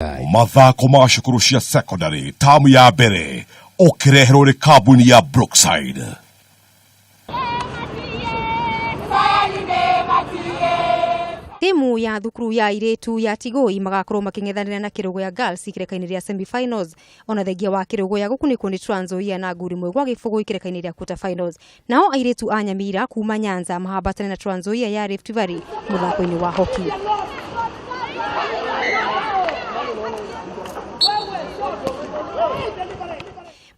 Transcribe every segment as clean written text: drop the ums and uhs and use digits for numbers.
Mathako ma cukuru cia secondary tamu ya mbere ukireherwo ni kambuni ya Brookside. Timu ya thukuru ya iretu ya Tigoi magakorwo making'ethanira na kirogo ya Girls ikirekaini ria semi-finals. Ona thengia wa kirogo ya gukunikwo ni Trans Nzoia na nguri mwe gwa gibugu ikirekaini ria quarter finals. Nao airetu a Nyamira kuma Nyanza mahambatana na Trans Nzoia ya Rift Valley muthakoini wa hockey.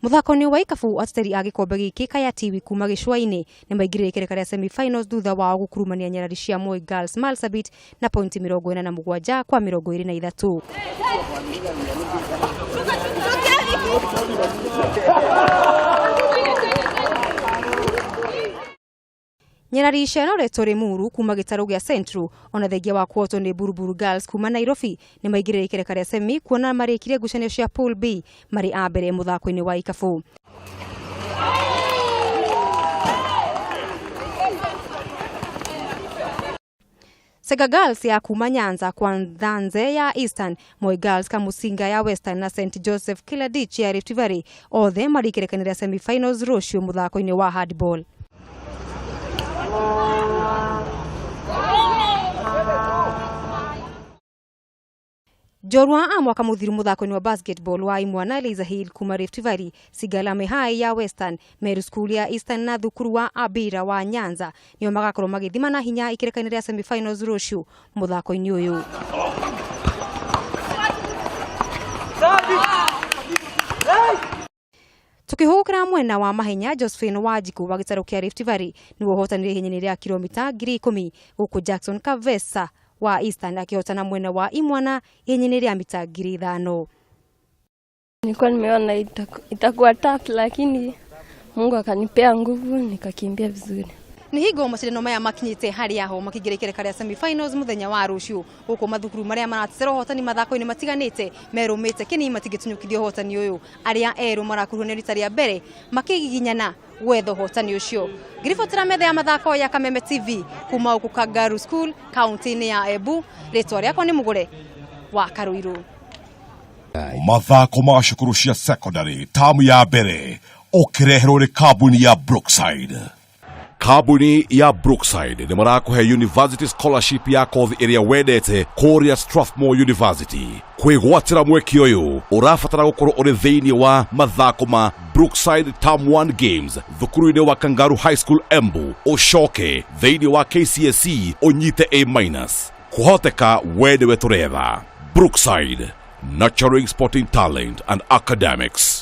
Muthakoni wa ikabu ateteri a gikombe giki Kaya TV kuma Gicũa-inĩ nĩ maingĩrire ikereka rĩa semi-finals thutha wa gũkurumania nyarari cia Moi Girls Marsabit na pointi 47 kwa 23. Nyarari cia Loreto Rimuru kuma gĩtarũ gĩa Central ona thengia wa kuotwo nĩ Buruburu Girls kuma Nairobi nĩ maingĩrire ikereka rĩa semi kuona marĩkire ngucanio cia Pool B marĩ a mbere mũthako-inĩ wa ikabu. Sega Girls ya kuma Nyanza kwa Ndanze ya Eastern, Moi Girls Kamusinga ya Western na St Joseph Kiladich ya Rift Valley othe marĩkĩrekania rĩa semi-finals rũciũ mũthako-inĩ wa handball. Jorwa a mwaka muthiru muthako-ini wa basketball wa Imwana Liza Hill kuma Rift Valley, Sigalame High ya Western, Meru School ya Eastern na thukuru wa Abira wa Nyanza nio magakorwo magithima na hinya ikirekaini ria semi-finals rũciũ muthako-ini uyu. Tukihukira mwena wa mahenya, Josephine Wajiku wa gĩtarũ kĩa Rift Valley nĩwe ũhotanire ihenya rĩa kilomita 10,000 gũkũ Jackson Kavesa wa Eastern akihotana mwena wa Imwana ihenya rĩa mita 5,000. Nilikuwa nimeona itakuwa tough lakini Mungu akanipea nguvu nikakimbia vizuri. Ni higo macindano maya makinyite hari aho makigire ikereka rĩa semi-finals muthenya wa rũciũ gũkũ mathukuru maria maratecera hotani mathako-ini matiganite merumite kini matigitunyukithio hotani uyu aria eru marakuruhania rita rĩa mbere makigiginyana gwetho hotani ucio. Ngiribotera metha ya mathako ya Kameme TV kuma gũkũ Kangaru School kaunti-ini ya Embu, ritwa rĩakwa ni Mugure wa Karuiru. Mathako ma cukuru cia secondary tamu ya mbere ukireherwo ni kambuni ya Brookside. Kambuni ya Brookside nĩ marakuhe university scholarship ya kothi ĩrĩa wendete kũrĩa Strathmore University. Kwĩgwatĩra mweke ũyũ ũrabatara gũkorwo ũrĩ thĩinĩ wa mathako ma Brookside Term 1 Games thukuru-inĩ wa Kangaru High School Embu, ũcoke thĩinĩ wa KCSE ũnyite A-. Kũhoteka wende we tũretha. Brookside, nurturing sporting talent and academics.